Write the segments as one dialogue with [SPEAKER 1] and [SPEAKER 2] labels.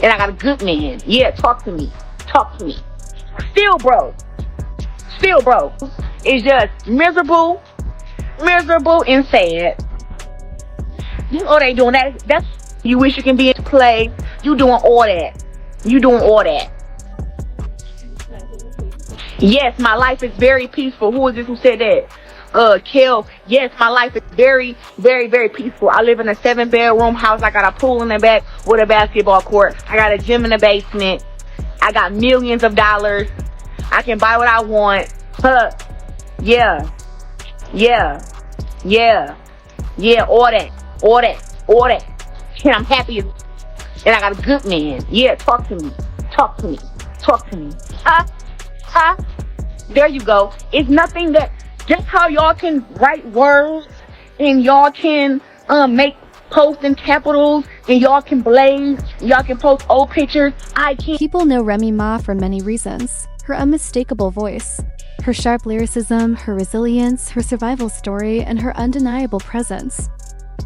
[SPEAKER 1] And I got a good man. Yeah, talk to me. Talk to me. Still broke. Still broke. It's just miserable and sad. You know they doing that. That's you wish you can be in play. You doing all that. You doing all that. Yes, my life is very peaceful. Who is this who said that? Kel. Yes, my life is very, very, very peaceful. I live in a 7-bedroom house. I got a pool in the back with a basketball court. I got a gym in the basement. I got millions of dollars. I can buy what I want. Yeah. All that. And I'm happy. And I got a good man. Yeah, talk to me. There you go. It's nothing that, just how y'all can write words and y'all can make posts in capitals and y'all can blaze, y'all can post old pictures. I can't.
[SPEAKER 2] People know Remy Ma for many reasons. Her unmistakable voice, her sharp lyricism, her resilience, her survival story, and her undeniable presence.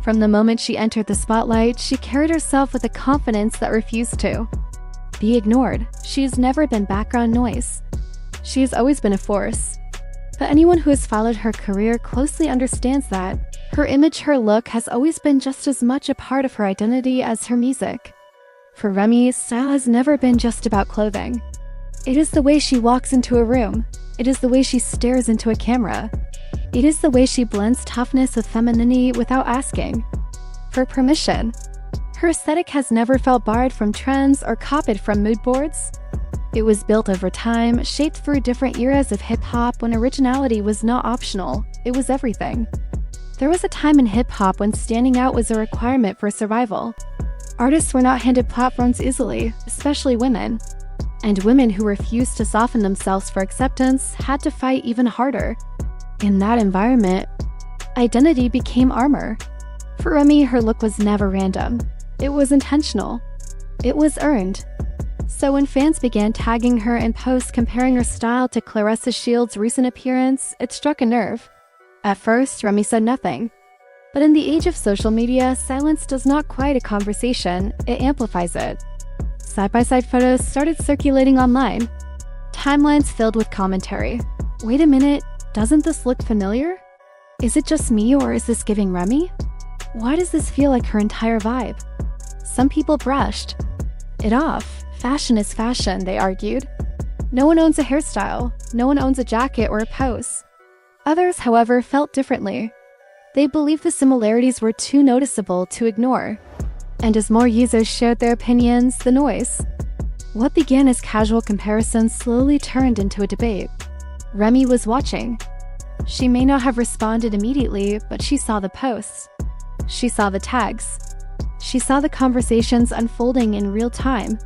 [SPEAKER 2] From the moment she entered the spotlight, she carried herself with a confidence that refused to be ignored. She has never been background noise. She has always been a force. But anyone who has followed her career closely understands that her image, her look, has always been just as much a part of her identity as her music. For Remy, style has never been just about clothing. It is the way she walks into a room. It is the way she stares into a camera. It is the way she blends toughness with femininity without asking for permission. Her aesthetic has never felt barred from trends or copied from mood boards. It was built over time, shaped through different eras of hip-hop when originality was not optional, it was everything. There was a time in hip-hop when standing out was a requirement for survival. Artists were not handed platforms easily, especially women. And women who refused to soften themselves for acceptance had to fight even harder. In that environment, identity became armor. For Remy, her look was never random. It was intentional. It was earned. So when fans began tagging her in posts comparing her style to Claressa Shields' recent appearance, it struck a nerve. At first, Remy said nothing. But in the age of social media, silence does not quiet a conversation, it amplifies it. Side-by-side photos started circulating online. Timelines filled with commentary. Wait a minute, doesn't this look familiar? Is it just me or is this giving Remy? Why does this feel like her entire vibe? Some people brushed it off. Fashion is fashion, they argued. No one owns a hairstyle. No one owns a jacket or a pose. Others, however, felt differently. They believed the similarities were too noticeable to ignore. And as more users shared their opinions, the noise. What began as casual comparisons slowly turned into a debate. Remy was watching. She may not have responded immediately, but she saw the posts. She saw the tags. She saw the conversations unfolding in real time.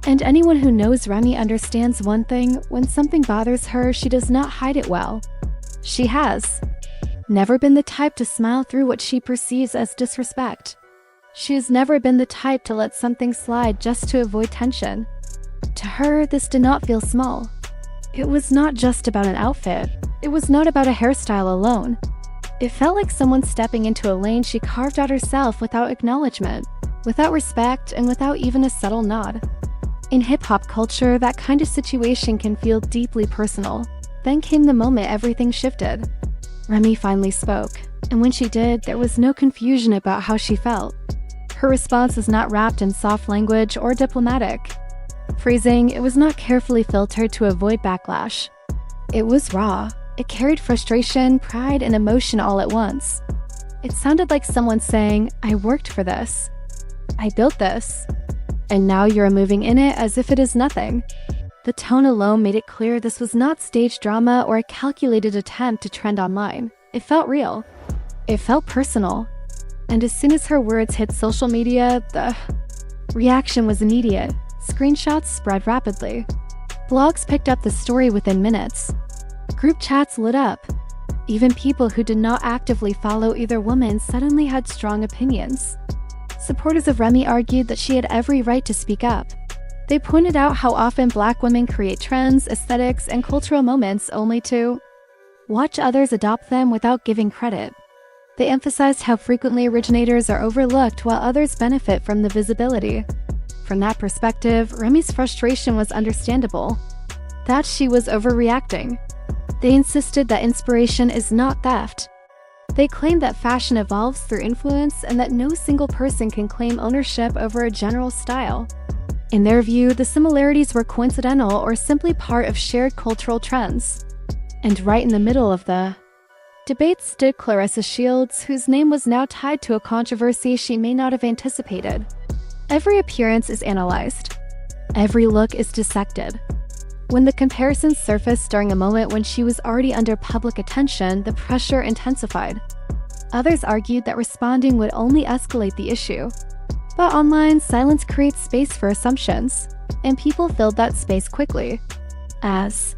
[SPEAKER 2] And anyone who knows Remy understands one thing: when something bothers her, she does not hide it well. She has never been the type to smile through what she perceives as disrespect. She has never been the type to let something slide just to avoid tension. To her, this did not feel small. It was not just about an outfit. It was not about a hairstyle alone. It felt like someone stepping into a lane she carved out herself without acknowledgement, without respect, and without even a subtle nod. In hip-hop culture, that kind of situation can feel deeply personal. Then came the moment everything shifted. Remy finally spoke, and when she did, there was no confusion about how she felt. Her response was not wrapped in soft language or diplomatic phrasing. It was not carefully filtered to avoid backlash. It was raw. It carried frustration, pride, and emotion all at once. It sounded like someone saying, "I worked for this. I built this. And now you're moving in it as if it is nothing." The tone alone made it clear this was not staged drama or a calculated attempt to trend online. It felt real. It felt personal. And as soon as her words hit social media, the reaction was immediate. Screenshots spread rapidly. Blogs picked up the story within minutes. Group chats lit up. Even people who did not actively follow either woman suddenly had strong opinions. Supporters of Remy argued that she had every right to speak up. They pointed out how often Black women create trends, aesthetics, and cultural moments only to watch others adopt them without giving credit. They emphasized how frequently originators are overlooked while others benefit from the visibility. From that perspective, Remy's frustration was understandable. That she was overreacting. They insisted that inspiration is not theft. They claimed that fashion evolves through influence and that no single person can claim ownership over a general style. In their view, the similarities were coincidental or simply part of shared cultural trends. And right in the middle of the debate stood Claressa Shields, whose name was now tied to a controversy she may not have anticipated. Every appearance is analyzed. Every look is dissected. When the comparisons surfaced during a moment when she was already under public attention, the pressure intensified. Others argued that responding would only escalate the issue. But online, silence creates space for assumptions, and people filled that space quickly. As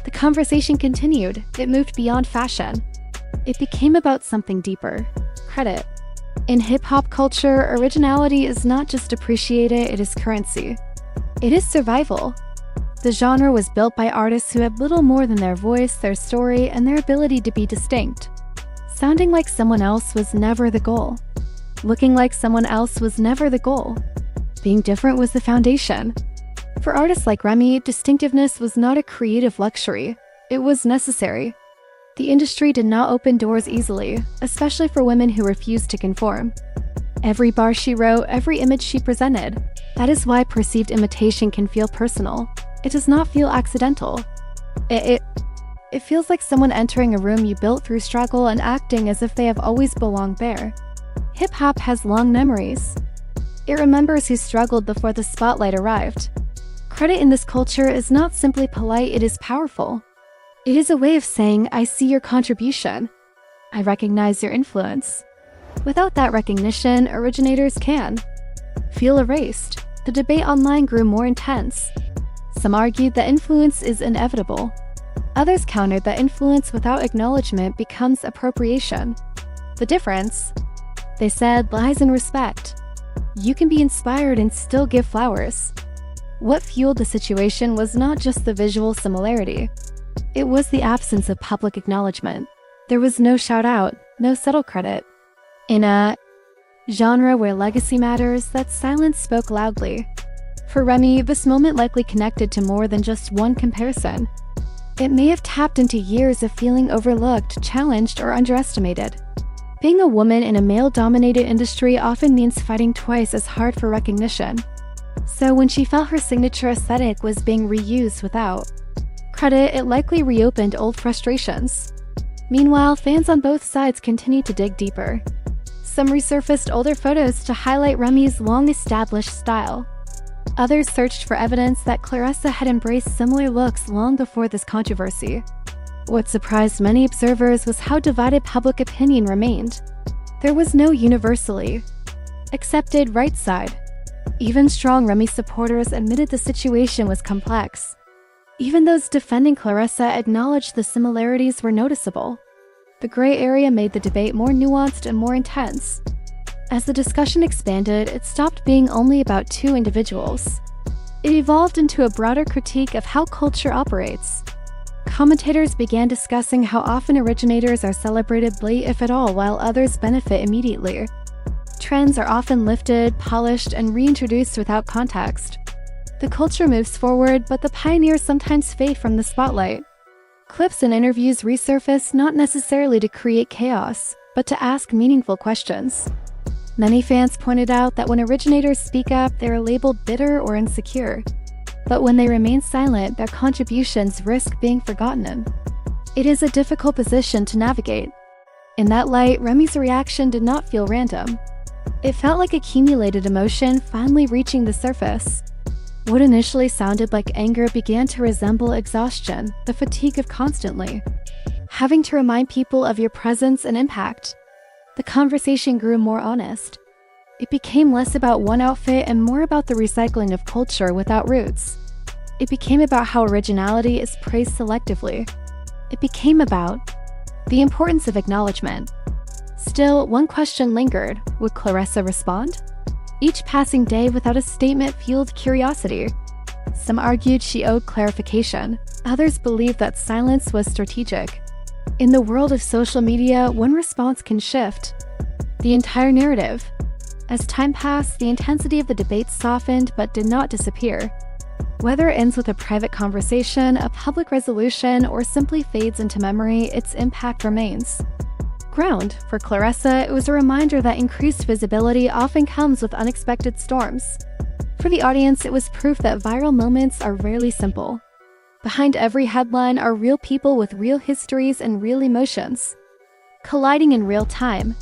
[SPEAKER 2] the conversation continued, it moved beyond fashion. It became about something deeper: credit. In hip-hop culture, originality is not just appreciated, it is currency. It is survival. The genre was built by artists who had little more than their voice, their story, and their ability to be distinct. Sounding like someone else was never the goal. Looking like someone else was never the goal. Being different was the foundation. For artists like Remy, distinctiveness was not a creative luxury. It was necessary. The industry did not open doors easily, especially for women who refused to conform. Every bar she wrote, every image she presented. That is why perceived imitation can feel personal. It does not feel accidental. It feels like someone entering a room you built through struggle and acting as if they have always belonged there. Hip-hop has long memories. It remembers who struggled before the spotlight arrived. Credit in this culture is not simply polite, it is powerful. It is a way of saying, I see your contribution. I recognize your influence. Without that recognition, originators can feel erased. The debate online grew more intense. Some argued that influence is inevitable. Others countered that influence without acknowledgement becomes appropriation. The difference, they said, lies in respect. You can be inspired and still give flowers. What fueled the situation was not just the visual similarity. It was the absence of public acknowledgement. There was no shout-out, no subtle credit. In a genre where legacy matters, that silence spoke loudly. For Remy, this moment likely connected to more than just one comparison. It may have tapped into years of feeling overlooked, challenged, or underestimated. Being a woman in a male-dominated industry often means fighting twice as hard for recognition. So when she felt her signature aesthetic was being reused without credit, it likely reopened old frustrations. Meanwhile, fans on both sides continued to dig deeper. Some resurfaced older photos to highlight Remy's long-established style. Others searched for evidence that Claressa had embraced similar looks long before this controversy. What surprised many observers was how divided public opinion remained. There was no universally accepted right side. Even strong Remy supporters admitted the situation was complex. Even those defending Claressa acknowledged the similarities were noticeable. The gray area made the debate more nuanced and more intense. As the discussion expanded, it stopped being only about two individuals. It evolved into a broader critique of how culture operates. Commentators began discussing how often originators are celebrated late, if at all, while others benefit immediately. Trends are often lifted, polished, and reintroduced without context. The culture moves forward, but the pioneers sometimes fade from the spotlight. Clips and interviews resurface not necessarily to create chaos, but to ask meaningful questions. Many fans pointed out that when originators speak up, they are labeled bitter or insecure. But when they remain silent, their contributions risk being forgotten. It is a difficult position to navigate. In that light, Remy's reaction did not feel random. It felt like accumulated emotion finally reaching the surface. What initially sounded like anger began to resemble exhaustion, the fatigue of constantly having to remind people of your presence and impact. The conversation grew more honest. It became less about one outfit and more about the recycling of culture without roots. It became about how originality is praised selectively. It became about the importance of acknowledgement. Still, one question lingered: would Claressa respond? Each passing day without a statement fueled curiosity. Some argued she owed clarification. Others believed that silence was strategic. In the world of social media, one response can shift the entire narrative. As time passed, the intensity of the debate softened but did not disappear. Whether it ends with a private conversation, a public resolution, or simply fades into memory, its impact remains. Ground. For Claressa, it was a reminder that increased visibility often comes with unexpected storms. For the audience, it was proof that viral moments are rarely simple. Behind every headline are real people with real histories and real emotions. Colliding in real time,